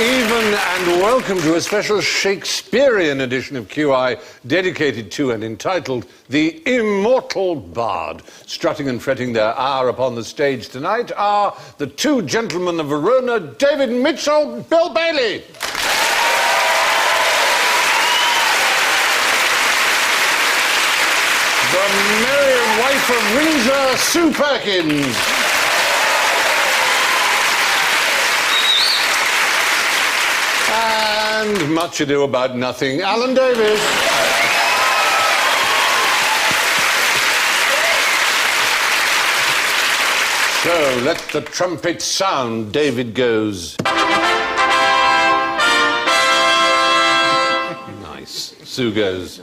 even and welcome to a special Shakespearean edition of QI dedicated to and entitled The Immortal Bard. Strutting and fretting their hour upon the stage tonight are the two gentlemen of Verona, David Mitchell, Bill Bailey. The merry wife of Windsor, Sue Perkins. And much ado about nothing, Alan Davis. So, let the trumpet sound. David goes. Nice. Sue goes.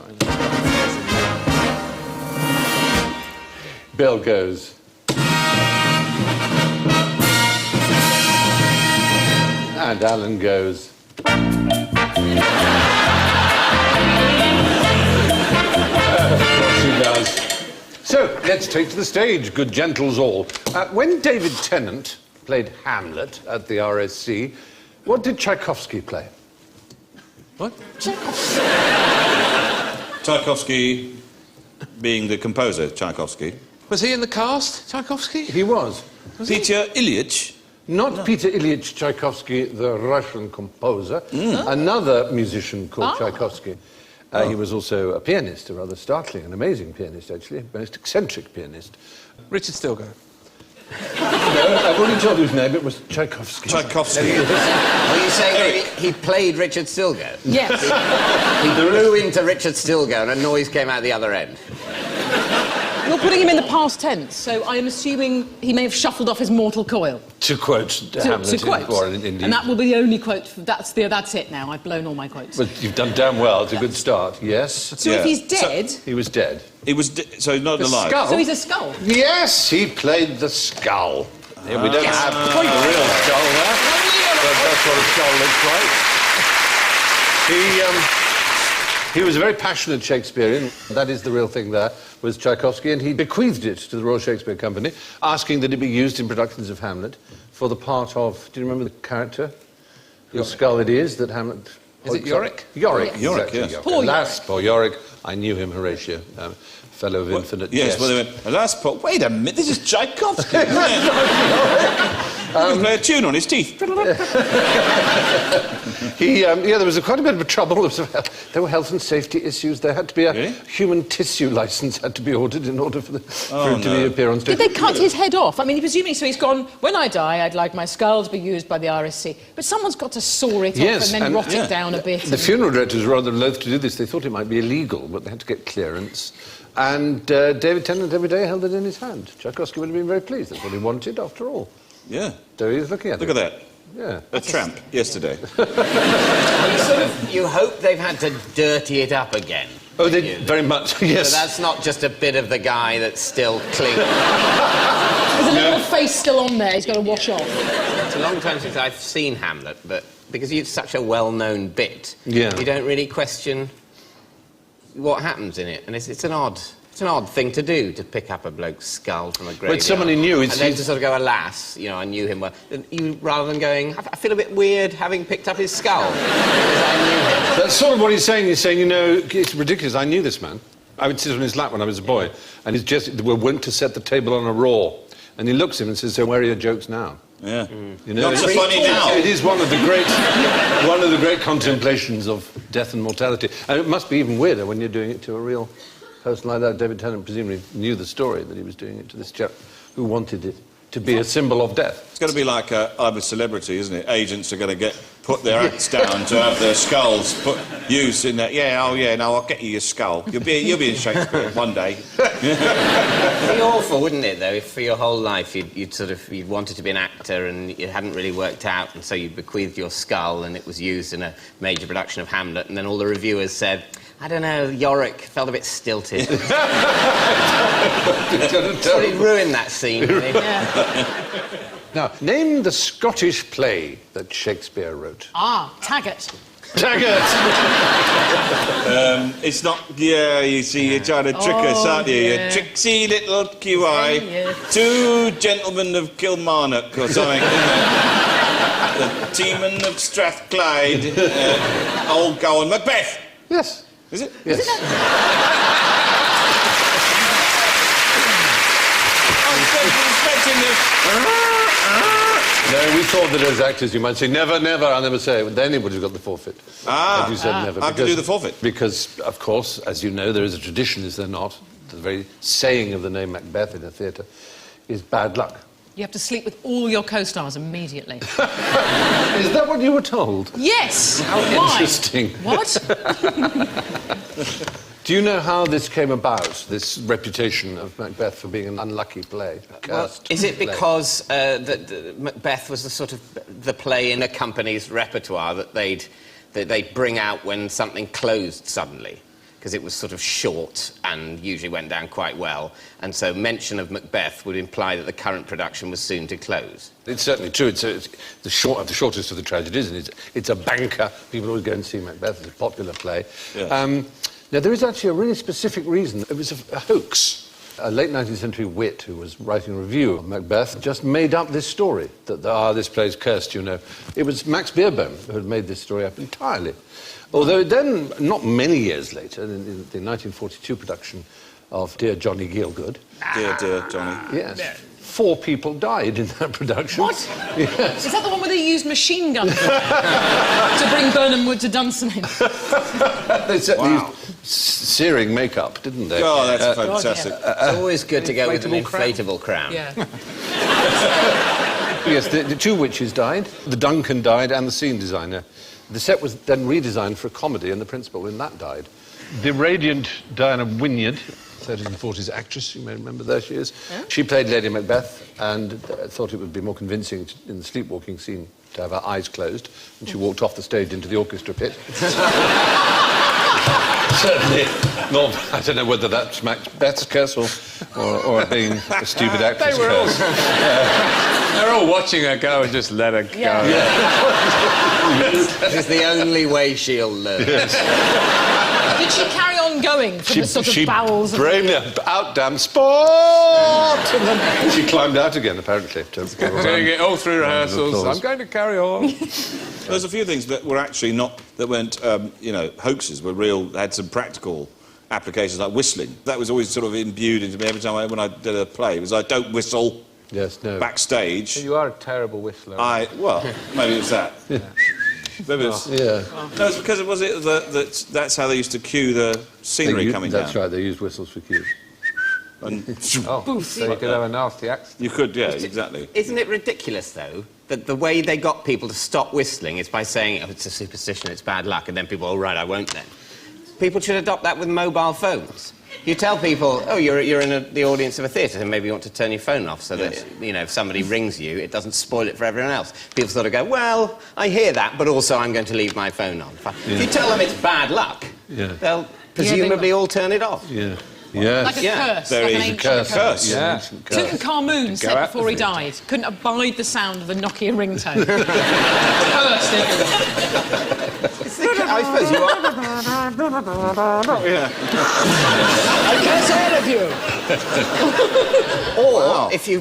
Bill goes. And Alan goes. She does. So, let's take to the stage, good gentles all. When David Tennant played Hamlet at the RSC, what did Tchaikovsky play? What? Tchaikovsky being the composer, Tchaikovsky. Was he in the cast, Tchaikovsky? He was. Peter Ilyich. Not Peter Ilyich Tchaikovsky, the Russian composer. Another musician called Tchaikovsky. He was also a pianist, a rather startling and amazing pianist, actually. A most eccentric pianist. Richard Stilgoe. No, I've already told you his name. It was Tchaikovsky. Tchaikovsky. Well, you say he played Richard Stilgoe? Yes. He blew into Richard Stilgoe and a noise came out the other end. You're putting him in the past tense, so I'm assuming he may have shuffled off his mortal coil. To quote Hamlet. To quote. Indeed. And that will be the only quote. That's it now. I've blown all my quotes. But you've done damn well. It's a good start. Yes. So if he's dead... He was dead. He was so he's not The alive. skull? So he's a skull? Yes, he played the skull. Yeah, we don't have the real skull there, but that's what a skull looks like. He was a very passionate Shakespearean. That is the real thing there, was Tchaikovsky, and he bequeathed it to the Royal Shakespeare Company, asking that it be used in productions of Hamlet for the part of... Do you remember the character? Whose skull it is that Hamlet... Is it Yorick? Yorick. Yes. Yorick, Exactly, yes. Yorick. Poor Alas, poor Yorick. I knew him, Horatio, fellow of infinite Yes, jest. well, they went, alas, but wait a minute, this is Tchaikovsky, isn't it? He can play a tune on his teeth. There was quite a bit of trouble. There were health and safety issues. There had to be a human tissue license had to be ordered in order for him to appear on stage. Did they cut his head off? I mean, presumably, so he's gone, when I die, I'd like my skull to be used by the RSC. But someone's got to saw it off and then rot it down a bit. The funeral directors were rather loath to do this. They thought it might be illegal, but they had to get clearance. And David Tennant every day held it in his hand. Tchaikovsky would have been very pleased. That's what he wanted, after all. Yeah. There he is looking at it. Look at that. Yeah. A tramp yesterday. You hope they've had to dirty it up again. Oh, they very much, yes. So that's not just a bit of the guy that's still clean. There's a little face still on there he's got to wash off. It's a long time since I've seen Hamlet, but because it's such a well-known bit, you don't really question what happens in it. And it's an odd thing to do, to pick up a bloke's skull from a graveyard. But someone he knew... And then to sort of go, alas, I knew him well. Rather than going, I feel a bit weird having picked up his skull. Because I knew him. That's sort of what he's saying. He's saying, it's ridiculous. I knew this man. I would sit on his lap when I was a boy, and he's just went to set the table on a raw. And he looks at him and says, so where are your jokes now? Yeah. Not so funny now. It is one of the great contemplations of death and mortality. And it must be even weirder when you're doing it to a real person like that. David Tennant presumably knew the story that he was doing it to this chap who wanted it to be a symbol of death. It's going to be like I'm a celebrity, isn't it? Agents are going to put their acts down to have their skulls used in that. No, I'll get you your skull. You'll be in Shakespeare one day. It'd be awful, wouldn't it, though, if for your whole life you'd wanted to be an actor and it hadn't really worked out, and so you bequeathed your skull and it was used in a major production of Hamlet, and then all the reviewers said, I don't know, Yorick felt a bit stilted. So he'd ruined that scene, really. Now, name the Scottish play that Shakespeare wrote. Taggart. Taggart! It's not... Yeah, you see, you're trying to trick us, aren't you? yeah. You tricksy little QI. Yeah. Two gentlemen of Kilmarnock or something, isn't it? The Teeman of Strathclyde. Old Gowan Macbeth. Yes. Is it? Yes. No, we thought that as actors you might say, never, never, I'll never say it. But then it would have got the forfeit. Had you said never. How to do the forfeit? Because, of course, as you know, there is a tradition, is there not? The very saying of the name Macbeth in a theatre is bad luck. You have to sleep with all your co-stars immediately. Is that what you were told? Yes! How Why? interesting. What? Do you know how this came about, this reputation of Macbeth for being an unlucky play? Is it because Macbeth was the sort of the play in a company's repertoire that they'd bring out when something closed suddenly? Because it was sort of short and usually went down quite well, and so mention of Macbeth would imply that the current production was soon to close. It's certainly true. It's the shortest of the tragedies, and it's a banker. People always go and see Macbeth. It's a popular play. Yes. Now, there is actually a really specific reason. It was a hoax. A late 19th century wit who was writing a review of Macbeth just made up this story, that this play's cursed, you know. It was Max Beerbohm who had made this story up entirely. Although then, not many years later, in the 1942 production of Dear Johnny Gielgud... Dear Johnny. Yes. 4 people died in that production. What? Yes. Is that the one where they used machine guns to bring Burnham Wood to Dunsinane? They certainly used searing makeup, didn't they? Oh, that's fantastic. It's always good to go with an inflatable crown. Yeah. Yes, the 2 witches died. The Duncan died and the scene designer. The set was then redesigned for a comedy, and the principal in that died. The radiant Diana Wynyard, 30s and 40s actress, you may remember, there she is. Yeah? She played Lady Macbeth and thought it would be more convincing in the sleepwalking scene to have her eyes closed, and she walked off the stage into the orchestra pit. Certainly not. I don't know whether that's Macbeth's curse or being a stupid actress curse. They're all watching her go and just let her go. Yeah. This is the only way she'll learn. Did she carry on going from the sort of bowels of... She out, damn sport! And then she climbed out again, apparently. Doing it all through rehearsals. I'm going to carry on. There's a few things that were actually that weren't, hoaxes, were real, had some practical applications, like whistling. That was always sort of imbued into me every time when I did a play. It was like, don't whistle. Yes, no. Backstage. You are a terrible whistler. Well, maybe it was that. Maybe it was... Yeah. No, it's because that's how they used to cue the scenery coming down. That's right, they used whistles for cues. And so you could have a nasty accident. you could, yeah, exactly. Isn't it ridiculous, though, that the way they got people to stop whistling is by saying, oh, it's a superstition, it's bad luck, and then people, oh, right, I won't then. People should adopt that with mobile phones. You tell people, oh, you're in the audience of a theatre, and maybe you want to turn your phone off so that, if somebody rings you, it doesn't spoil it for everyone else. People sort of go, well, I hear that, but also I'm going to leave my phone on. If you tell them it's bad luck, they'll presumably all turn it off. Yeah. Yes. Like a curse, There like an is a ancient curse. Yeah. Tutankhamun said before he died, couldn't abide the sound of the Nokia ringtone. Cursed everyone. I suppose you are. I curse all of you. Or if you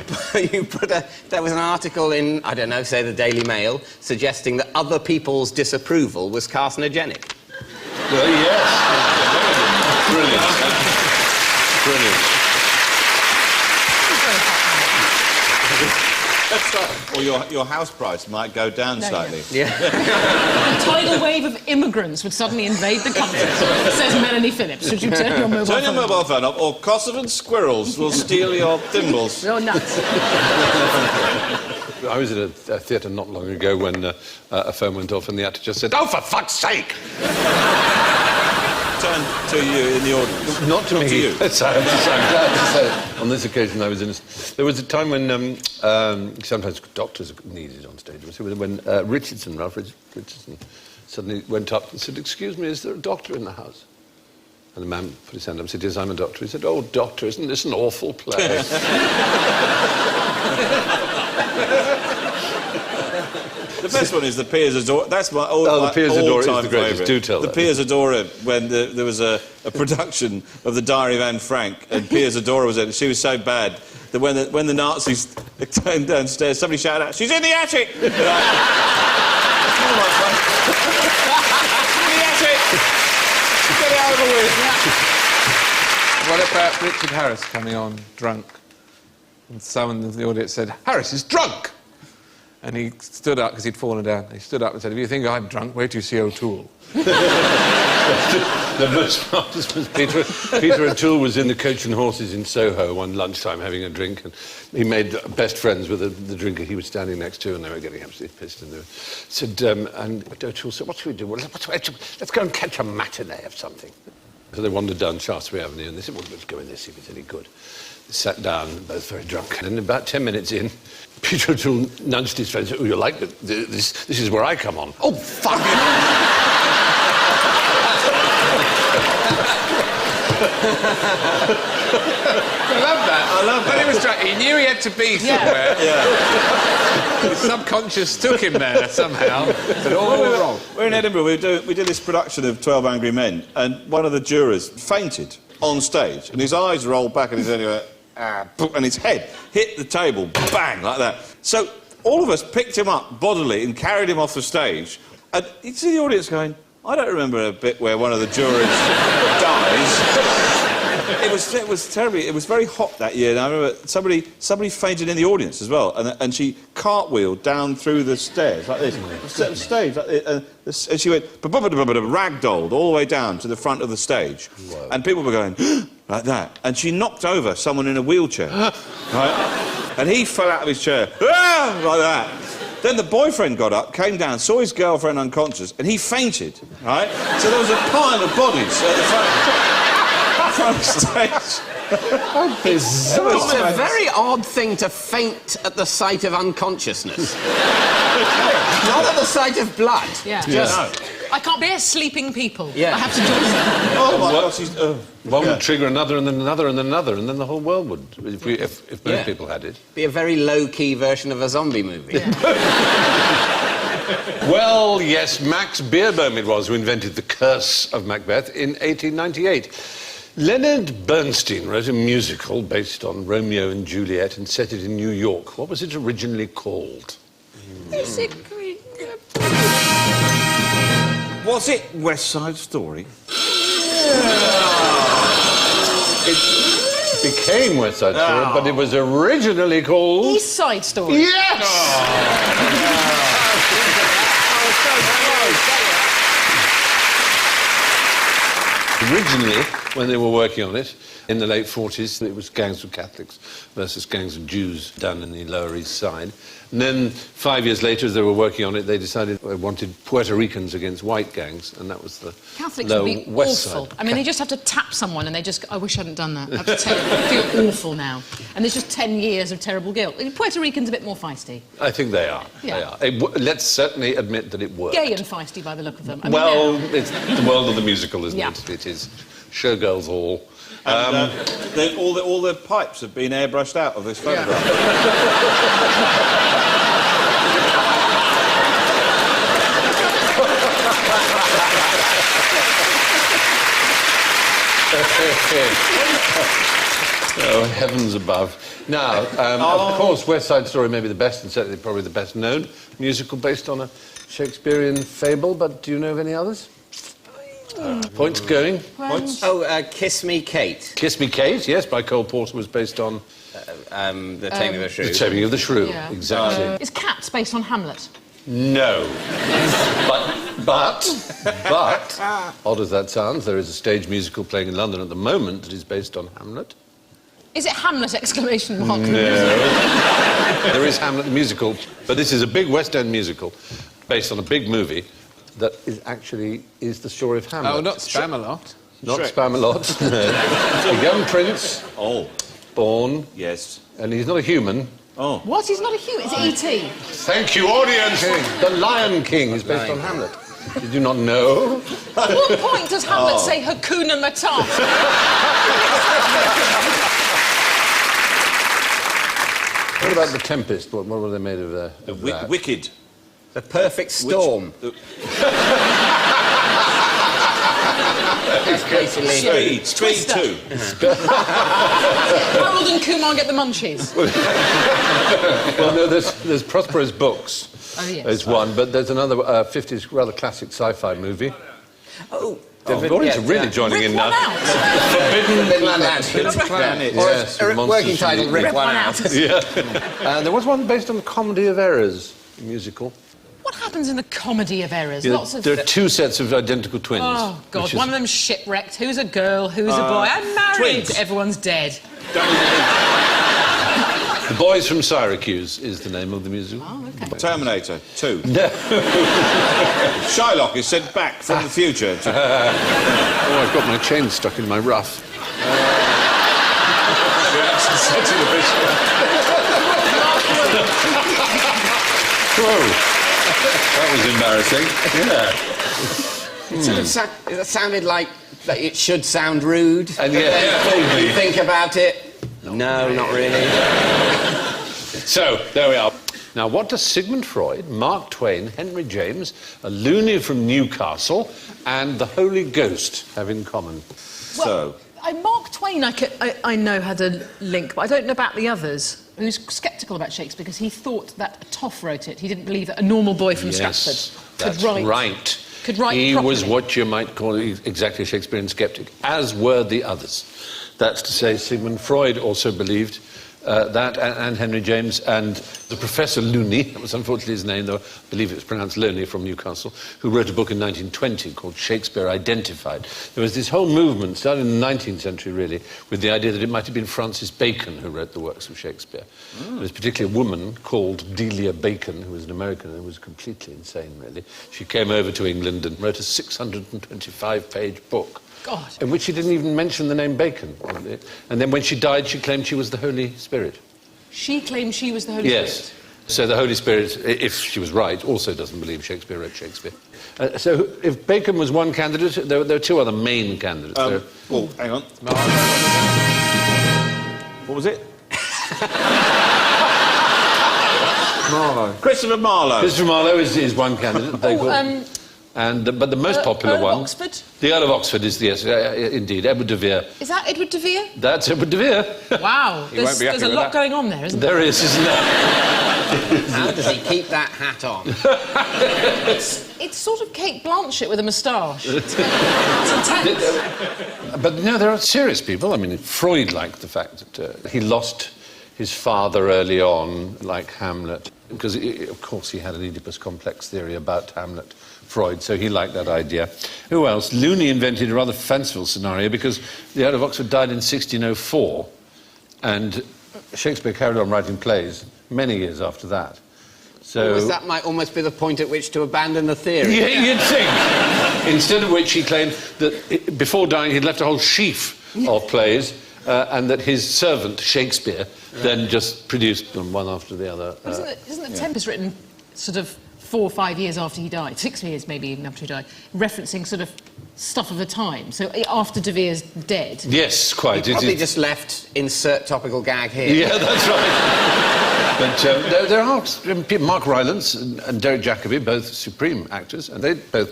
put there was an article in, I don't know, say the Daily Mail, suggesting that other people's disapproval was carcinogenic. Well, yes. Brilliant. Brilliant. Or your house price might go down slightly. Yeah. A tidal wave of immigrants would suddenly invade the country, says Melanie Phillips. Should you turn your mobile phone Turn your mobile phone off, or Kosovan squirrels will steal your thimbles. You're nuts. I was at a theatre not long ago when a phone went off and the actor just said, "Oh, for fuck's sake!" Turn to you in the audience. Not to me. To you. I'm glad to say, on this occasion, I was in. There was a time when sometimes doctors are needed on stage. When Ralph Richardson, suddenly went up and said, "Excuse me, is there a doctor in the house?" And the man put his hand up and said, "Yes, I'm a doctor." He said, "Oh, doctor, isn't this an awful play?" The best one is the Piers Adora. That's my the Piers Adora is the all-time greatest. favourite. Do tell the that. Piers Adora, when there was a production of the Diary of Anne Frank, and Piers Adora was in it. She was so bad that when the Nazis came downstairs, somebody shouted out, "She's in the attic!" She's in the attic! Get it over with. What about Richard Harris coming on drunk? And someone in the audience said, "Harris is drunk!" And he stood up, because he'd fallen down. He stood up and said, "If you think I'm drunk, wait till you see O'Toole." The most famous was Peter O'Toole was in the Coach and Horses in Soho one lunchtime having a drink, and he made best friends with the drinker he was standing next to, and they were getting absolutely pissed. And they said, and O'Toole said, "What should we do? Well, let's go and catch a matinee of something." So they wandered down Shaftesbury Avenue, and they said, "Well, let's go in there, see if it's any good." They sat down, both very drunk, and about 10 minutes in, Peter O'Toole nudged his friend and said, "Oh, you like it? This is where I come on." "Oh, fuck!" I love that. When he was drunk, he knew he had to be somewhere. His subconscious took him there somehow. Said, "Oh, we're wrong." We're in Edinburgh. We did this production of 12 Angry Men, and one of the jurors fainted on stage, and his eyes rolled back, and his head went, and his head hit the table, bang, like that. So all of us picked him up bodily and carried him off the stage, and you see the audience going, "I don't remember a bit where one of the jurors dies." It was terrible. It was very hot that year, and I remember somebody fainted in the audience as well, and she cartwheeled down through the stairs like this, stage like this, and she went ragdolled all the way down to the front of the stage. Whoa. And people were going like that, and she knocked over someone in a wheelchair, right? And he fell out of his chair like that. Then the boyfriend got up, came down, saw his girlfriend unconscious, and he fainted, right? So there was a pile of bodies at the front stage. It's a very odd thing to faint at the sight of unconsciousness. Not at the sight of blood. Yeah. I can't bear sleeping people. Yeah. I have to do something. Oh my gosh, One would trigger another, and then another, and then another, and then the whole world would, if most people had it. Be a very low-key version of a zombie movie. Yeah. Well, yes, Max Beerbohm it was who invented the curse of Macbeth in 1898. Leonard Bernstein wrote a musical based on Romeo and Juliet and set it in New York. What was it originally called? Was it West Side Story? It became West Side Story, but it was originally called... East Side Story. Yes! Originally, when they were working on it, in the late 40s, it was gangs of Catholics versus gangs of Jews down in the Lower East Side. And then 5 years later, as they were working on it, they decided they wanted Puerto Ricans against white gangs, and that was the Catholics Lower would be West awful. Side. I mean, they just have to tap someone and they just go, "I wish I hadn't done that. I feel awful now." And there's just 10 years of terrible guilt. Puerto Ricans a bit more feisty. I think they are. Yeah. They are. Let's certainly admit that it worked. Gay and feisty by the look of them. I mean, Well, yeah. it's the world of the musical, isn't Yeah. it? It is Showgirls Hall. And, all the pipes have been airbrushed out of this photograph. Oh, heavens above. Now, of course, West Side Story may be the best, and certainly probably the best known musical based on a Shakespearean fable, but do you know of any others? Points going. Points? Oh, Kiss Me, Kate. Kiss Me, Kate, yes, by Cole Porter, was based on... The Taming of the Shrew. The Taming of the Shrew, Yeah. exactly. Is Cats based on Hamlet? No. but, odd as that sounds, there is a stage musical playing in London at the moment that is based on Hamlet. Is it Hamlet, exclamation mark? No. There is Hamlet the musical, but this is a big West End musical based on a big movie that is actually the story of Hamlet. Oh, not Spamalot. Not Shrek. Spamalot. A young prince, born, Yes. and he's not a human. Oh. What? He's not a human. It's E.T. Thank you, audience. The Lion King is based on Hamlet. Did you not know? At what point does Hamlet say Hakuna Matata? What about The Tempest? What were they made of that? Wicked. The Perfect Storm. That's basically... Speed 2. Harold and Kumar get the munchies. Well, no, there's Prospero's Books. Oh, yes. There's one, but there's another 50s rather classic sci-fi movie. Oh, The audience are really joining in now. Forbidden Planet. Yes, Or a Monsters working from title, the- Rip One Out. Yeah. There was one based on the Comedy of Errors musical. What happens in the Comedy of Errors? Yeah, Lots of... there are two sets of identical twins. Oh, God, which is- one of them's shipwrecked. Who's a girl? Who's a boy? I'm married. twins. Everyone's dead. The Boys from Syracuse is the name of the musical. Oh, OK. Terminator 2. No. Shylock is sent back from the future to... Oh, I've got my chain stuck in my ruff. Whoa. That was embarrassing. Yeah. It sounded like that it should sound rude. And yeah, You think about it. No, not really. So, there we are. Now, what does Sigmund Freud, Mark Twain, Henry James, a loony from Newcastle, and the Holy Ghost have in common? So... Mark Twain, I know, had a link, but I don't know about the others. He was sceptical about Shakespeare because he thought that a toff wrote it. He didn't believe that a normal boy from Stratford that's could write. Right. Could write He properly. was what you might call exactly a Shakespearean skeptic, as were the others. That's to say, Sigmund Freud also believed that, and Henry James, and the Professor Looney, that was unfortunately his name, though I believe it was pronounced Loney, from Newcastle, who wrote a book in 1920 called Shakespeare Identified. There was this whole movement, started in the 19th century, really, with the idea that it might have been Francis Bacon who wrote the works of Shakespeare. There was particularly a woman called Delia Bacon, who was an American and was completely insane, really. She came over to England and wrote a 625-page book. God. In which she didn't even mention the name Bacon. And then when she died, she claimed she was the Holy Spirit. She claimed she was the Holy Yes. Spirit. So the Holy Spirit, if she was right, also doesn't believe Shakespeare wrote Shakespeare. So if Bacon was one candidate, there are two other main candidates. Oh, hang on. What was it? Marlowe. Christopher Marlowe. Christopher Marlowe is one candidate. But the most popular Earl one... of Oxford? The Earl of Oxford is, yes, indeed, Edward de Vere. Is that Edward de Vere? That's Edward de Vere. Wow. won't be There's happy a with lot that. going on there, isn't there? There is, isn't there? How does he keep that hat on? It's sort of Kate Blanchett with a moustache. It's intense. But no, there are serious people. I mean, Freud liked the fact that he lost his father early on, like Hamlet, because, of course, he had an Oedipus complex theory about Hamlet, Freud, so he liked that idea. Who else? Looney invented a rather fanciful scenario because the Earl of Oxford died in 1604, and Shakespeare carried on writing plays many years after that. So That might almost be the point at which to abandon the theory. Yeah, you'd think. Instead of which he claimed that before dying he'd left a whole sheaf of plays and that his servant, Shakespeare, then just produced them one after the other. Isn't the Tempest written sort of 4 or 5 years after he died? 6 years maybe even after he died, referencing sort of stuff of the time. So after De Vere's dead. Yes, quite. He probably just left insert topical gag here. Yeah, that's right. But there are Mark Rylance and Derek Jacobi, both supreme actors, and they both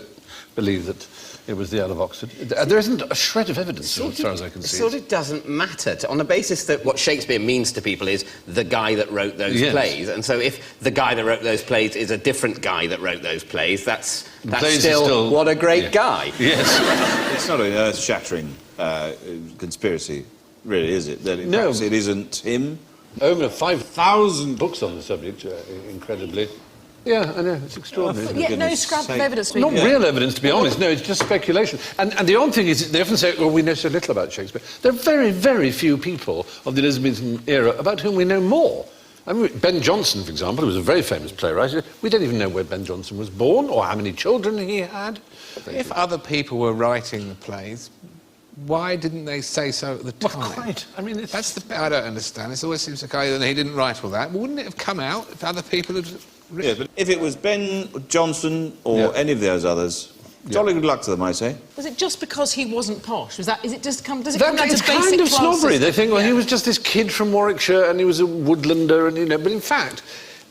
believe that it was the Earl of Oxford. There isn't a shred of evidence, as far as I can see. It sort of doesn't matter. On the basis that what Shakespeare means to people is the guy that wrote those plays. And so if the guy that wrote those plays is a different guy that wrote those plays, that's still what a great guy. Yes. It's not an earth-shattering conspiracy, really, is it? That No. perhaps it isn't him? Over 5,000 books on the subject, incredibly. Yeah, I know, it's extraordinary. But yet no scrap of evidence. Not real evidence, to be honest. No, it's just speculation. And the odd thing is, they often say, well, we know so little about Shakespeare. There are very, very few people of the Elizabethan era about whom we know more. I mean, Ben Jonson, for example, who was a very famous playwright. We don't even know where Ben Jonson was born or how many children he had. If other people were writing the plays, why didn't they say so at the time? Well, quite. I mean, That's the bit I don't understand. It always seems like he didn't write all that. Wouldn't it have come out if other people had written? Yeah, but if it was Ben Jonson or any of those others, jolly good luck to them, I say. Was it just because he wasn't posh? Does it just come down to It's basic kind of class snobbery. system? They think, well, he was just this kid from Warwickshire and he was a woodlander, and but in fact,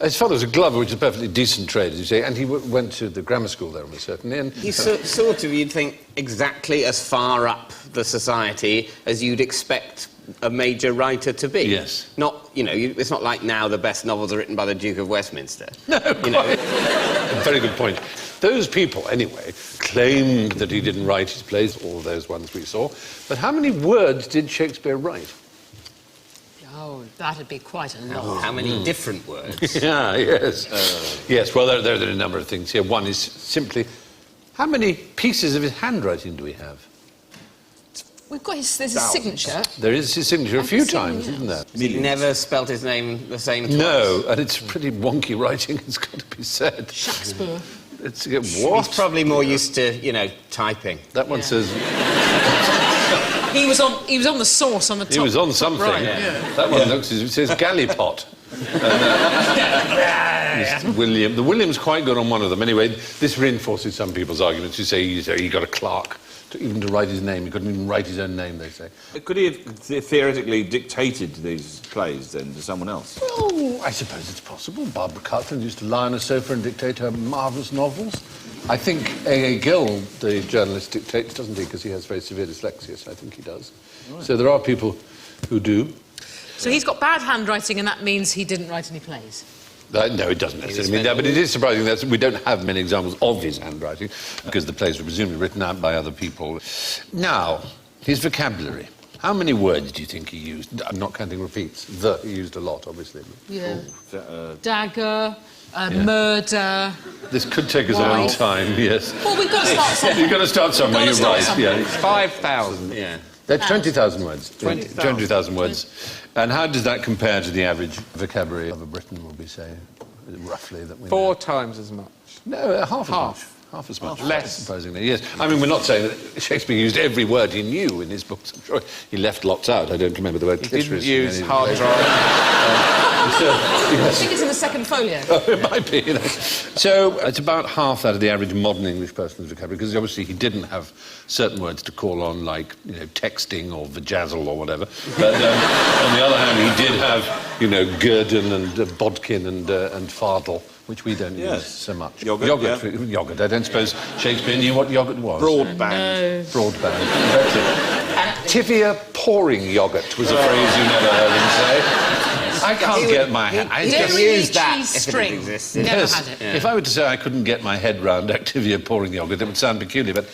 His father was a glover, which is a perfectly decent trade, as you say, and he went to the grammar school there almost certainly. And He's sort of, you'd think, exactly as far up the society as you'd expect a major writer to be. Yes. Not, it's not like now the best novels are written by the Duke of Westminster. No, a very good point. Those people, anyway, claimed that he didn't write his plays, all those ones we saw. But how many words did Shakespeare write? Oh, that'd be quite a lot. How many different words? Yeah, yes. Yes, well, there are a number of things here. One is simply, how many pieces of his handwriting do we have? There's his signature. There is his signature a few times, isn't there? He never spelt his name the same twice. No, and it's pretty wonky writing, it's got to be said. Shakespeare. It's, what? He's probably more used to, typing. That one says... He was on the source on the top. He was on something. Right, That one looks, it says Gallipot. William. The William's quite good on one of them. Anyway, this reinforces some people's arguments who say he got a clerk even to write his name. He couldn't even write his own name, they say. Could he have theoretically dictated these plays, then, to someone else? Well, I suppose it's possible. Barbara Cartland used to lie on a sofa and dictate her marvellous novels. I think A.A. Gill, the journalist, dictates, doesn't he? Because he has very severe dyslexia, so I think he does. Right. So there are people who do. So he's got bad handwriting, and that means he didn't write any plays? No, it doesn't necessarily mean that, but it is surprising that we don't have many examples of his handwriting, because the plays were presumably written out by other people. Now, his vocabulary. How many words do you think he used? I'm not counting repeats. He used a lot, obviously. Yeah. Dagger, murder... This could take us a long time, yes. Well, we've got to start somewhere. You've got to start somewhere, you're right. Yeah. 5,000. Yeah. They're 20,000 words. 20,000 words. And how does that compare to the average vocabulary of a Briton, would we say, roughly? That we 4 know? times as much. No, half as much. Half as much. Less. Surprisingly, yes. I mean, we're not saying that Shakespeare used every word he knew in his books. I'm sure he left lots out. I don't remember the word clitoris. He didn't use hard drive. I think it's in the second folio. Oh, it might be. So it's about half that of the average modern English person's vocabulary, because obviously he didn't have certain words to call on, like, texting or vajazzle or whatever. But on the other hand, he did have, guerdon and bodkin and fardel, which we don't use so much. Yogurt. Yogurt. I don't suppose Shakespeare knew what yogurt was. Broadband. Broadband. That's it. Activia pouring yogurt was a phrase you never heard him say. I can't get my head... He didn't use that if it existed. Never had it. If I were to say I couldn't get my head round Activia pouring yogurt, it would sound peculiar, but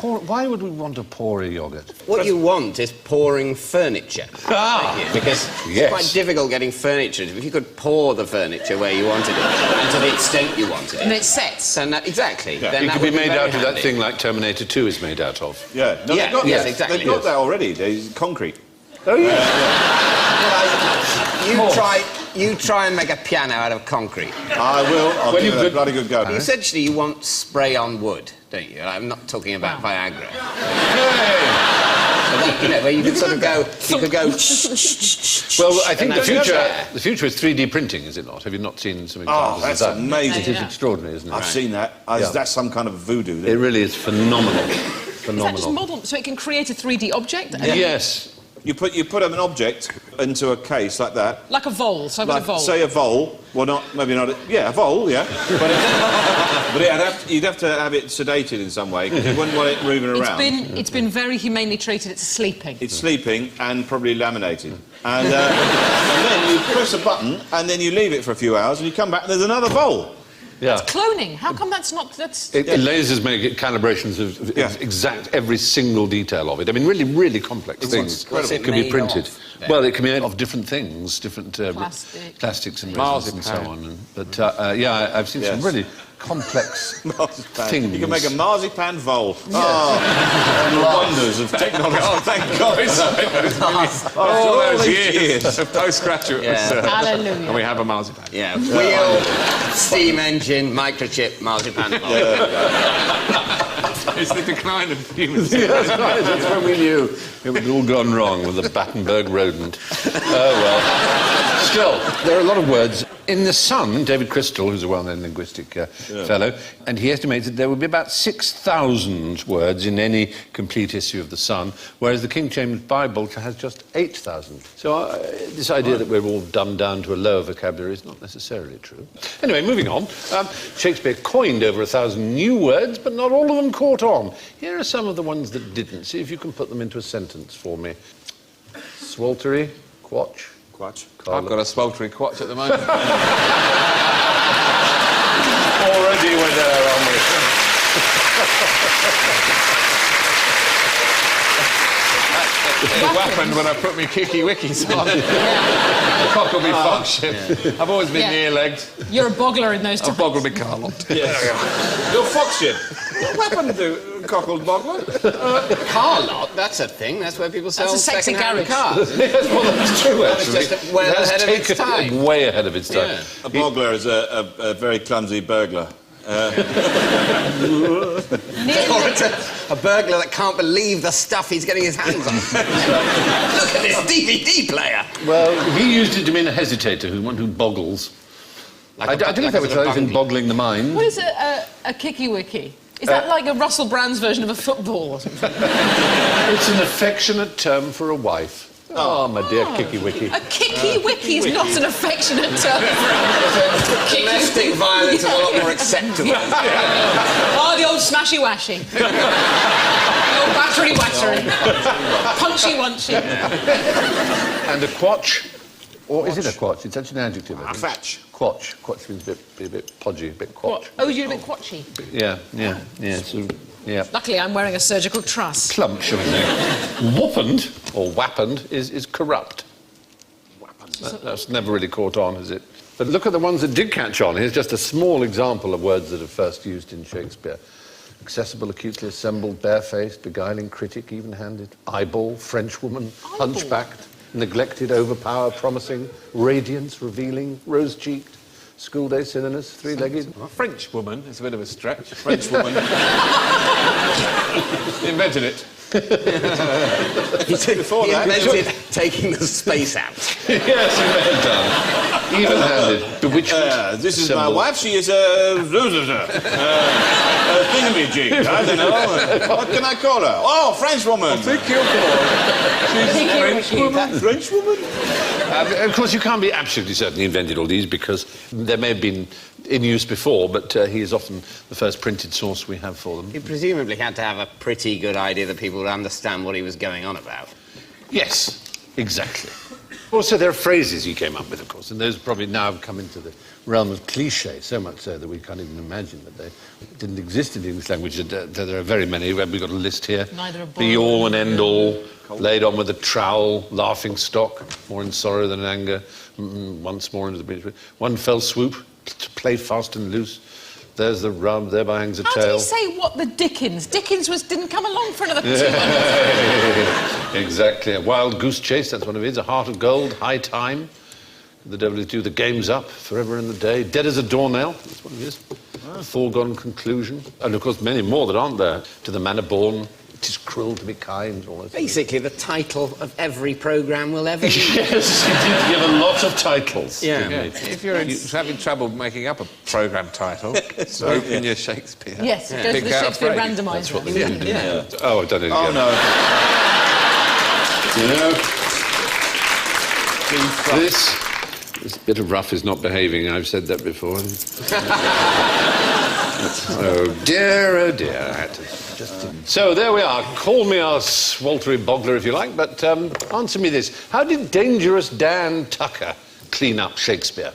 why would we want to pour a yogurt? What you want is pouring furniture. Because it's quite difficult getting furniture. If you could pour the furniture where you wanted it, and to the extent you wanted it... And it sets. Then exactly. Yeah. Then It that could be would made out of handy. that thing like Terminator 2 is made out of. Yeah. No, Yeah, they've got yes, that. exactly. They've got that already. There's concrete. Oh, yeah. You try and make a piano out of concrete. I will. I'll give it a bloody good go. Essentially, you want spray on wood, don't you? I'm not talking about Viagra. Where you could sort of go... You could go... Well, I think the future is 3D printing, is it not? Have you not seen some examples of that? That's amazing. It is extraordinary, isn't it? I've seen that. That's some kind of voodoo. It really is phenomenal. Is that just model, so it can create a 3D object? Yes. You put an object into a case like that. Like a vole, so Like, a vole. say a vole. Well, maybe not. A vole, yeah. But you'd have to have it sedated in some way, because you wouldn't want it moving around. It's been very humanely treated. It's sleeping. It's sleeping and probably laminated. And then you press a button, and then you leave it for a few hours, and you come back, and there's another vole. Yeah. Cloning. How come that's not... Lasers make calibrations of exact every single detail of it. I mean, really, really complex things can be printed. Well, it can be made of different things, different plastics and resins and so on. But I've seen some really complex things. You can make a marzipan vole. The wonders of technology. Oh, thank God. All those years of postgraduate research. Hallelujah. And we have a marzipan. Yeah, wheel, steam engine, microchip, marzipan. It's the decline of humans. That's right, that's when we knew it had all gone wrong with the Battenberg rodent. Oh, well. still, there are a lot of words. In The Sun, David Crystal, who's a well-known linguistic fellow, and he estimates that there would be about 6,000 words in any complete issue of The Sun, whereas the King James Bible has just 8,000. So this idea that we're all dumbed down to a lower vocabulary is not necessarily true. Anyway, moving on. Shakespeare coined over 1,000 new words, but not all of them caught on. Here are some of the ones that didn't. See if you can put them into a sentence for me. Swaltery, quatch. Quatch. I've got a sweltery quatch at the moment. Already we're there, aren't we? It happened when I put my kicky wickies on. Cock will be function. Yeah. I've always been near-legged. You're a boggler in those times. I've boggled my Carlot. Yes. You're foxing. What happened to cockled boggler? Car lot, that's a thing. That's where people sell That's a sexy second-hand garage. cars. Yes, well, that's true, actually. It's just way ahead of its time. Way ahead of its time. Yeah. A boggler is a very clumsy burglar. Or it's a burglar that can't believe the stuff he's getting his hands on. Look at this DVD player. Well, he used it to mean a hesitator, one who boggles. I don't know if that was in boggling the mind. What is a kicky wicky? Is that like a Russell Brand's version of a football or something? It's an affectionate term for a wife. Oh, my dear Kicky Wicky. A kicky wicky is not an affectionate term for a kicky. Domestic violence is a lot more acceptable. Oh, the old smashy washy. The old battery wattery. Punchy wunchy. And a quatch. Or is it a quatch? It's actually an adjective. I think. Fetch. Quatch. Quatch means a bit podgy, a bit quatch. Oh, you're a bit quatchy. Yeah. So, yeah. Luckily, I'm wearing a surgical truss. Plump, shall we say. Whoppend, or wappened, is corrupt. That's never really caught on, has it? But look at the ones that did catch on. Here's just a small example of words that are first used in Shakespeare. Accessible, acutely assembled, barefaced, beguiling, critic, even-handed, eyeball, Frenchwoman, hunchbacked, neglected, overpower, promising, radiance, revealing, rose-cheeked, schoolday silliness, three-legged. French woman is a bit of a stretch. French woman. He invented it. He invented taking the space out. Yes, he may have done. Even-handed, bewitchment. This is my wife. She is a thingamajig. I don't know. What can I call her? Oh, French woman. Thank you, She's a French woman. Of course, you can't be absolutely certain he invented all these because there may have been in use before, but he is often the first printed source we have for them. He presumably had to have a pretty good idea that people would understand what he was going on about. Yes, exactly. Also, there are phrases he came up with, of course, and those probably now have come into the realm of cliché, so much so that we can't even imagine that they didn't exist in the English language. There are very many. We've got a list here. Neither a Be all and end all, laid on with a trowel, laughing stock, more in sorrow than in anger, once more into the breach. One fell swoop, to play fast and loose. There's the rub, thereby hangs a How tail. do you say what the Dickens? Dickens didn't come along for another 2 months. Exactly. A wild goose chase, that's one of his. A heart of gold, high time. The devil is due, the game's up, forever in the day. Dead as a doornail, that's one of his. A foregone conclusion. And of course, many more that aren't there. To the manor born, it is cruel to be kind. All those Basically, the title of every programme we'll ever use. Yes, he did give a lot of titles. Yeah. If you're having trouble making up a programme title, so open your Shakespeare. Yes, go to Pick the out a Shakespeare phrase. randomizer. Oh, I don't know. Oh, no. This bit of rough is not behaving. I've said that before. Oh dear, I had to just... So there we are. Call me a swaltery boggler if you like, but answer me this. How did Dangerous Dan Tucker clean up Shakespeare?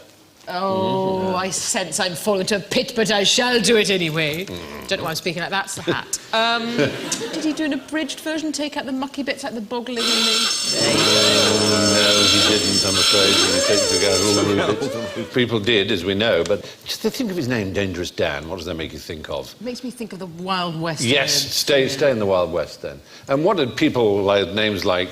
Oh, I sense I'm falling into a pit, but I shall do it anyway. Don't know why I'm speaking like that. That's the hat. Did he do an abridged version, take out the mucky bits like the boggling and the... No, he didn't, I'm afraid. He took out all the bits. People did, as we know, but just to think of his name, Dangerous Dan, what does that make you think of? It makes me think of the Wild West. Yes, stay in the Wild West, then. And what did people like names like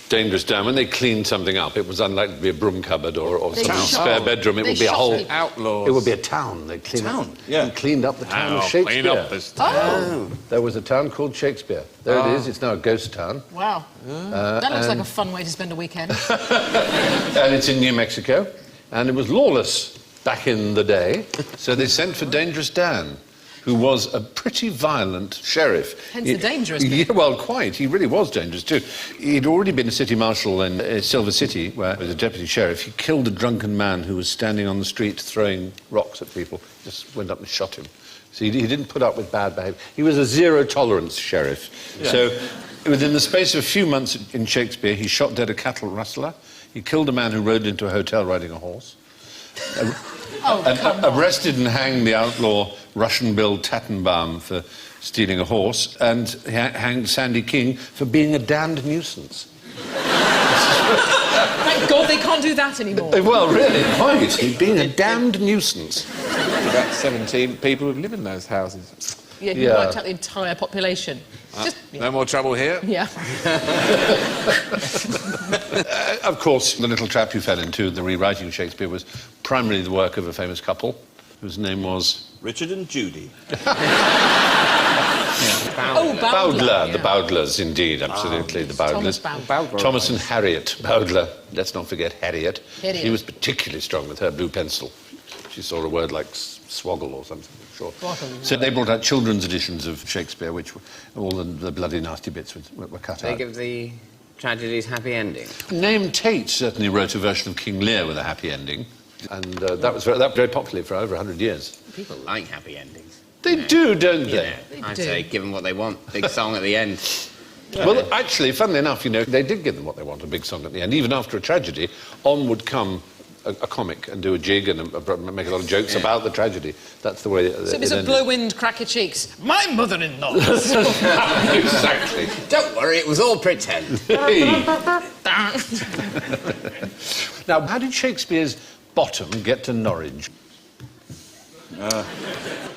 Dangerous Dan, when they cleaned something up, it was unlikely to be a broom cupboard or They some shot- spare bedroom. It they would be a shot whole... people. Outlaws. It would be a town. They cleaned Town? up, Yeah. they cleaned up the town of Now, Shakespeare. clean up this town. There was a town called Shakespeare. There it is. It's now a ghost town. Wow. That looks like a fun way to spend a weekend. And it's in New Mexico. And it was lawless back in the day. So they sent for Dangerous Dan, who was a pretty violent sheriff. Hence the dangerous bit. Yeah, well, quite. He really was dangerous, too. He'd already been a city marshal in Silver City, where he was a deputy sheriff. He killed a drunken man who was standing on the street throwing rocks at people. Just went up and shot him. So he didn't put up with bad behaviour. He was a zero-tolerance sheriff. Yeah. So within the space of a few months in Shakespeare, he shot dead a cattle rustler. He killed a man who rode into a hotel riding a horse. Arrested and hanged the outlaw Russian Bill Tattenbaum for stealing a horse, and hanged Sandy King for being a damned nuisance. Thank God they can't do that anymore. Well, really, quite. He'd been a damned nuisance. About 17 people who live in those houses. Yeah, he Yeah. wiped out the entire population. No more trouble here. Yeah. Of course, the little trap you fell into, the rewriting of Shakespeare, was primarily the work of a famous couple whose name was... Richard and Judy. Oh, Bowdler. Bowdler, the Yeah. Bowdlers, indeed, absolutely, the Bowdlers. Thomas Bowdler. Thomas and Harriet Bowdler. Let's not forget Harriet. Harriet. He was particularly strong with her blue pencil. She saw a word like swoggle or something, I'm sure. Swoggle. So they brought out children's editions of Shakespeare, which all the bloody nasty bits were cut They out. give the tragedies happy ending. Name Tate certainly wrote a version of King Lear with a happy ending, and that was very popular for over 100 years. People like happy endings. They do, don't they? Yeah, They I'd do. say give them what they want. Big song at the end. Well, actually, funnily enough, you know, they did give them what they want, a big song at the end. Even after a tragedy, on would come a comic and do a jig and make a lot of jokes about the tragedy. That's the way So it was a blow wind, crack your cheeks. My mother-in-law. Exactly. Don't worry, it was all pretend. Now, how did Shakespeare's bottom get to Norwich?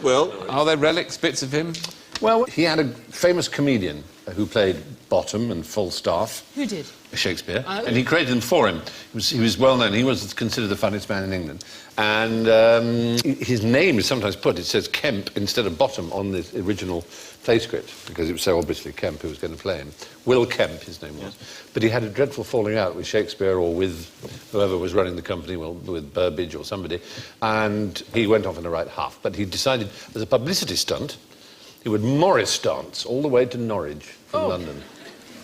Well, Are there relics, bits of him? Well, he had a famous comedian who played Bottom and Falstaff. Who did? Shakespeare, Oh. and he created them for him. He was well known. He was considered the funniest man in England. And his name is sometimes put, it says Kemp instead of Bottom on the original play script, because it was so obviously Kemp who was going to play him. Will Kemp, his name was. But he had a dreadful falling out with Shakespeare or with whoever was running the company, well, with Burbage or somebody, and he went off in a right huff. But he decided, as a publicity stunt, he would Morris dance all the way to Norwich from London.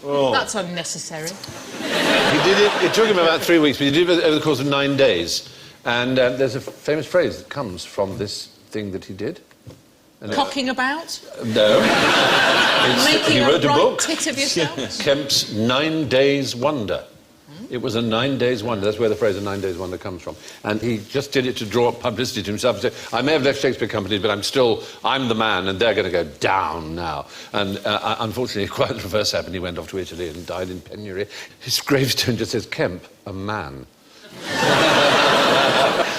That's unnecessary. He did it, it took him about 3 weeks, but he did it over the course of 9 days. And there's a famous phrase that comes from this thing that he did. And Cocking about? No. Making he a wrote a right book, tit of yourself? Kemp's 9 Days Wonder. It was a 9 days wonder. That's where the phrase a 9 days wonder comes from. And he just did it to draw up publicity to himself and say, I may have left Shakespeare Company, but I'm the man, and they're going to go down now. And unfortunately, quite the reverse happened. He went off to Italy and died in penury. His gravestone just says, Kemp, a man.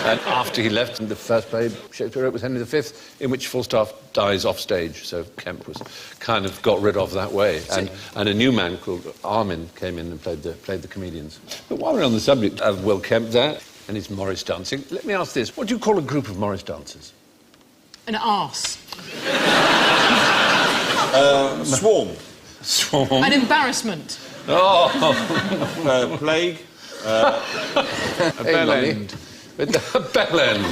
And after he left, the first play Shakespeare wrote was Henry V, in which Falstaff dies off stage. So Kemp was kind of got rid of that way. And a new man called Armin came in and played the comedians. But while we're on the subject of Will Kemp there and his Morris dancing, let me ask this. What do you call a group of Morris dancers? An arse. Swarm. Swarm. An embarrassment. Oh, Plague. A bell lovely. end. A bell end.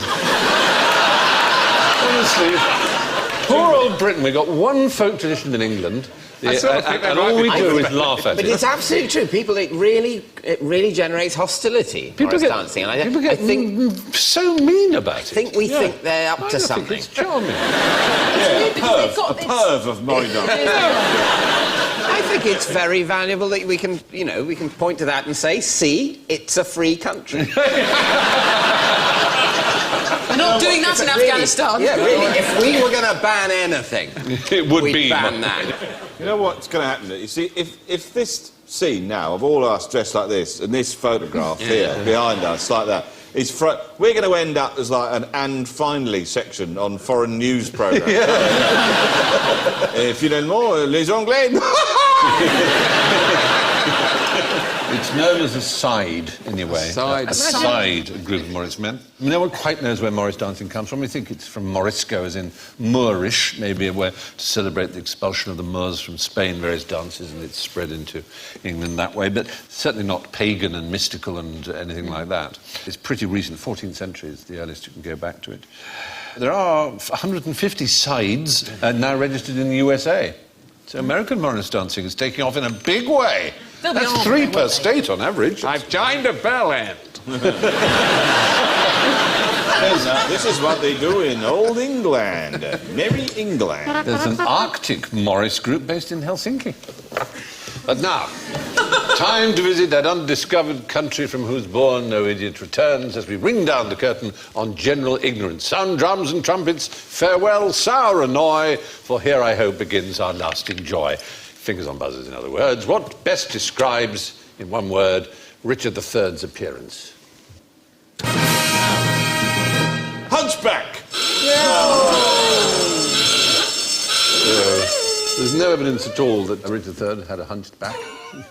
Honestly, poor old Britain. We've got one folk tradition in England, I sort of think that and all might we be do true. is laugh at But it. it's absolutely true. People, it really generates hostility. Morris dancing, and people get I think so mean about it. we think they're up I to think something. it's charming. Because they've got this- Perv of Morris dancing. I think it's very valuable that we can point to that and say, see, it's a free country. We're not doing that in Afghanistan. Yeah, really. If we were going to ban anything, It would we'd be. ban that. You know what's going to happen? You see, if this scene now of all us dressed like this and this photograph here behind us like that is we're going to end up as like an "and finally" section on foreign news programmes. Finalement, les Anglais. It's known as a side, anyway. Side. A side, a group of Morris men. No one quite knows where Morris dancing comes from. We think it's from Morisco, as in Moorish, maybe a way to celebrate the expulsion of the Moors from Spain, various dances, and it's spread into England that way, but certainly not pagan and mystical and anything like that. It's pretty recent, 14th century is the earliest you can go back to it. There are 150 sides now registered in the USA. So American Morris dancing is taking off in a big way. They'll be That's on, 3 won't per they? state on average. I've joined a bell end. This is what they do in old England. Merry England. There's an Arctic Morris group based in Helsinki. But now, time to visit that undiscovered country from whose bourne no idiot returns as we ring down the curtain on general ignorance. Sound drums and trumpets, farewell, sour annoy, for here I hope begins our lasting joy. Fingers on buzzers, in other words. What best describes, in one word, Richard III's appearance? Hunchback. There's no evidence at all that Richard III had a hunched back.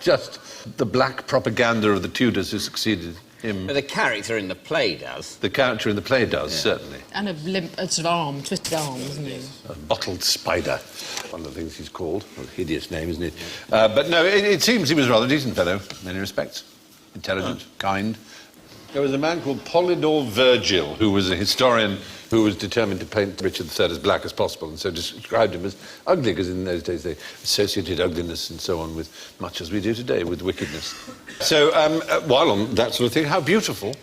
Just the black propaganda of the Tudors who succeeded him. But the character in the play does. The character in the play does, certainly. And a limp, a sort of arm, twisted arm, isn't he? A bottled spider, one of the things he's called. A hideous name, isn't it? But no, it seems he was a rather decent fellow, in many respects. Intelligent, kind. There was a man called Polydore Virgil, who was a historian who was determined to paint Richard III as black as possible, and so described him as ugly, because in those days they associated ugliness and so on with much as we do today, with wickedness. So, while on that sort of thing, how beautiful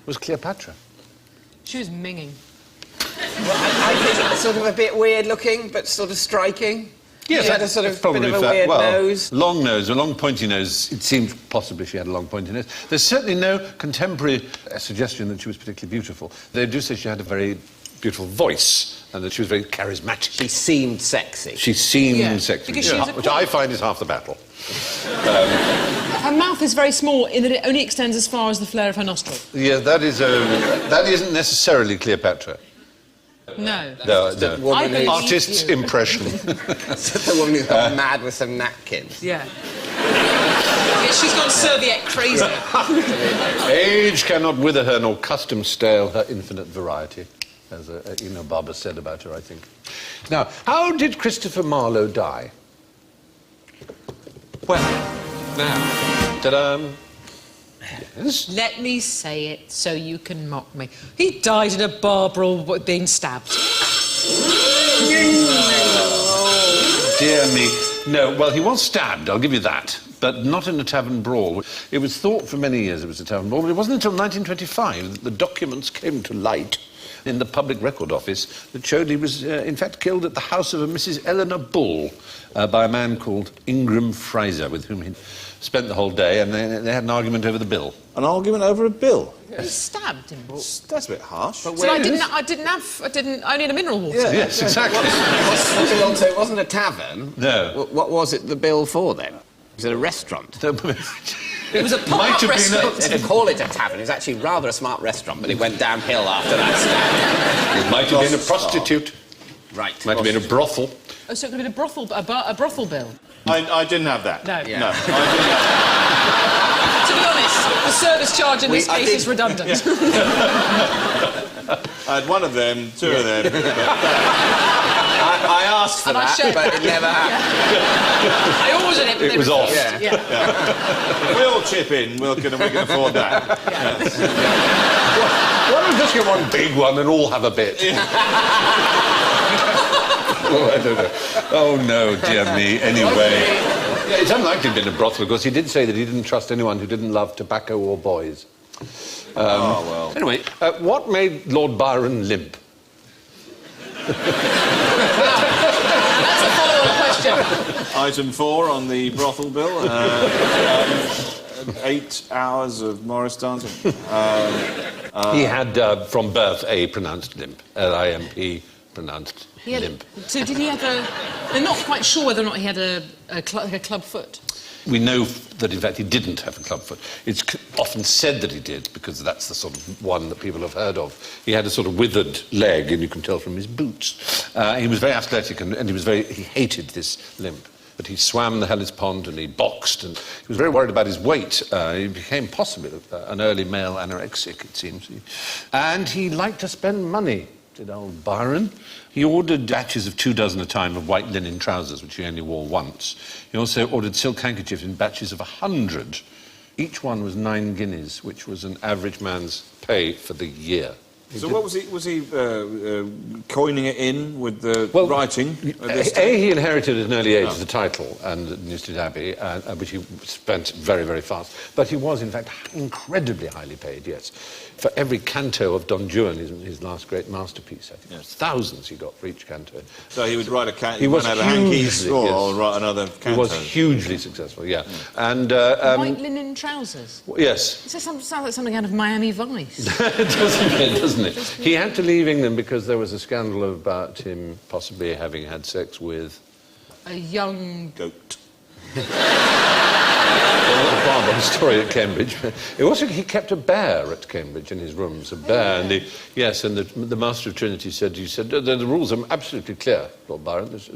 was Cleopatra? She was minging. Well, I think it was sort of a bit weird looking, but sort of striking. Yes, She had a sort of probably bit of a fair. weird Well, nose. long nose, a long pointy nose. It seems possibly she had a long pointy nose. There's certainly no contemporary suggestion that she was particularly beautiful. They do say she had a very beautiful voice and that she was very charismatic. She seemed sexy. She seemed sexy, because she was a which I find is half the battle. Her mouth is very small in that it only extends as far as the flare of her nostril. Yeah, that isn't necessarily Cleopatra. No. No, the no. woman who- Artist's impression. the woman who's got mad with some napkins. Yeah. She's gone Serviette crazy. Age cannot wither her, nor custom stale her infinite variety, as Barber said about her, I think. Now, how did Christopher Marlowe die? Well, now, Ta-da! Yes. Let me say it so you can mock me. He died in a bar brawl being stabbed. Dear me. No, well, he was stabbed, I'll give you that, but not in a tavern brawl. It was thought for many years it was a tavern brawl, but it wasn't until 1925 that the documents came to light in the Public Record Office that showed he was, in fact, killed at the house of a Mrs. Eleanor Bull by a man called Ingram Fraser, with whom he'd spent the whole day, and they had an argument over the bill. An argument over a bill. He stabbed him. That's a bit harsh. So I only had a mineral water. Yeah, yes, exactly. So it wasn't a tavern. No. What was it the bill for then? Was it a restaurant? It was a Might pop-up have been restaurant. They didn't call it a tavern. It was actually rather a smart restaurant, but it went downhill after that stab. It might have been a prostitute. Right. Might have been a brothel. Oh, so it could have been a brothel bill. I didn't have that. No. Yeah. No, I didn't have To be honest, the service charge in this I case did- is redundant. I had one of them, two of them. I asked for And I that, shared. but it never happened. I ordered it, but It they was refused. off. Yeah. If we all chip in, we can afford that. Why don't we just get one big one and all have a bit? Oh, I don't know. Oh, no, dear me. Anyway. Yeah, it's unlikely to have been a brothel, because he did say that he didn't trust anyone who didn't love tobacco or boys. Oh, well. Anyway, what made Lord Byron limp? That's a follow-up question. Item 4 on the brothel bill. 8 hours of Morris dancing. He had, from birth, a pronounced limp. L-I-M-P, pronounced limp. So did he have a... They're not quite sure whether or not he had a club foot. We know that, in fact, he didn't have a clubfoot. It's often said that he did, because that's the sort of one that people have heard of. He had a sort of withered leg, and you can tell from his boots. He was very athletic, and he hated this limp. but he swam the Hellespont and he boxed, and he was very worried about his weight. He became possibly an early male anorexic, it seems. And he liked to spend money, did old Byron. He ordered batches of 24 a time of white linen trousers, which he only wore once. He also ordered silk handkerchiefs in batches of 100. Each one was 9 guineas, which was an average man's pay for the year. So what was he? Was he coining it in with the writing? He inherited at an early age the title and Newstead Abbey, which he spent very, very fast. But he was, in fact, incredibly highly paid, yes. For every canto of Don Juan, his last great masterpiece, I think. Yes. Thousands he got for each canto. So he would write a canto, he was have a hanky score, or write another canto. He was hugely successful, yeah. And white linen trousers? Yes. Does that sound like something out of Miami Vice? Doesn't it? He had to leave England because there was a scandal about him possibly having had sex with... a young... goat. A barbaric story at Cambridge. He kept a bear at Cambridge in his rooms, a bear. And the Master of Trinity said, the rules are absolutely clear, Lord Byron. There's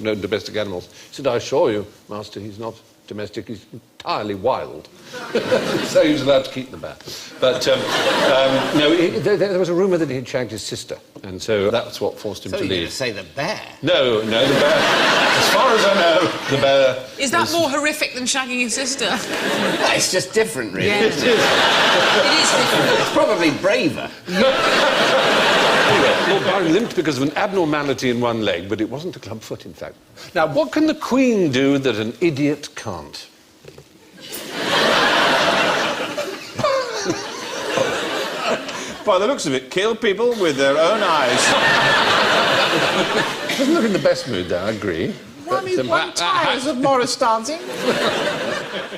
no domestic animals. He said, I assure you, Master, he's not domestic, he's entirely wild. So he was allowed to keep the bear. But, there was a rumour that he'd shagged his sister, and so that's what forced him to leave. So you're going to say the bear? No, the bear. As far as I know, the bear... Is that more horrific than shagging your sister? It's just different, really. Yeah. It is. It is different. It's probably braver. Anyway, Lord Byron limped because of an abnormality in one leg, but it wasn't a club foot, in fact. Now, what can the Queen do that an idiot can't? By the looks of it, kill people with their own eyes. Doesn't look in the best mood there, I agree. One tires of Morris dancing.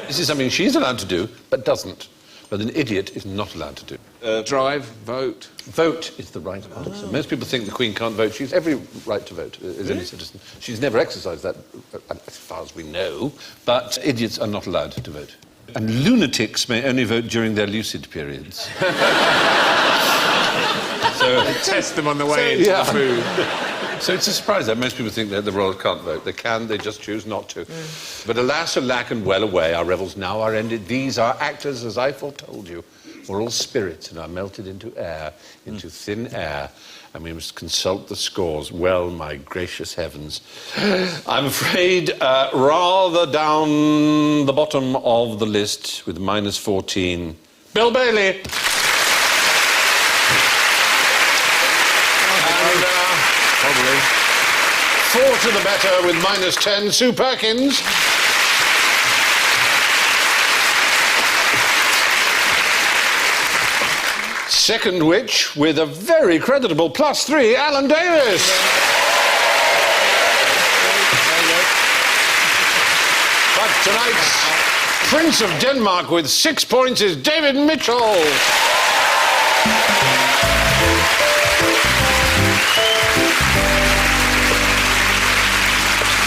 This is something she's allowed to do, but doesn't. But an idiot is not allowed to do. Drive, vote. Vote is the right answer. Most people think the Queen can't vote. She has every right to vote as any citizen. She's never exercised that, as far as we know. But idiots are not allowed to vote. And lunatics may only vote during their lucid periods. So test them on the way into the food. So it's a surprise that most people think that the royals can't vote. They can, they just choose not to. But alas, alack, and well away, our revels now are ended. These are actors, as I foretold you, were all spirits and are melted into air, into thin air, and we must consult the scores. Well, my gracious heavens. I'm afraid rather down the bottom of the list with -14, Bill Bailey. Probably. 4 to the better with -10, Sue Perkins. Second witch with a very creditable +3, Alan Davis. But tonight's Prince of Denmark with 6 points is David Mitchell.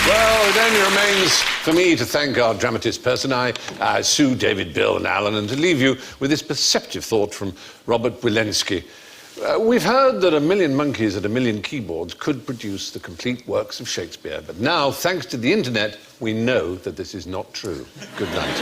Well, it only remains for me to thank our dramatist personae, Sue, David, Bill and Alan, and to leave you with this perceptive thought from Robert Wilensky. We've heard that 1,000,000 monkeys at 1,000,000 keyboards could produce the complete works of Shakespeare, but now, thanks to the internet, we know that this is not true. Good night.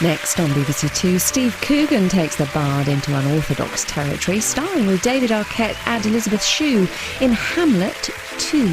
Next on BBC Two, Steve Coogan takes the Bard into unorthodox territory, starring with David Arquette and Elizabeth Shue in Hamlet 2.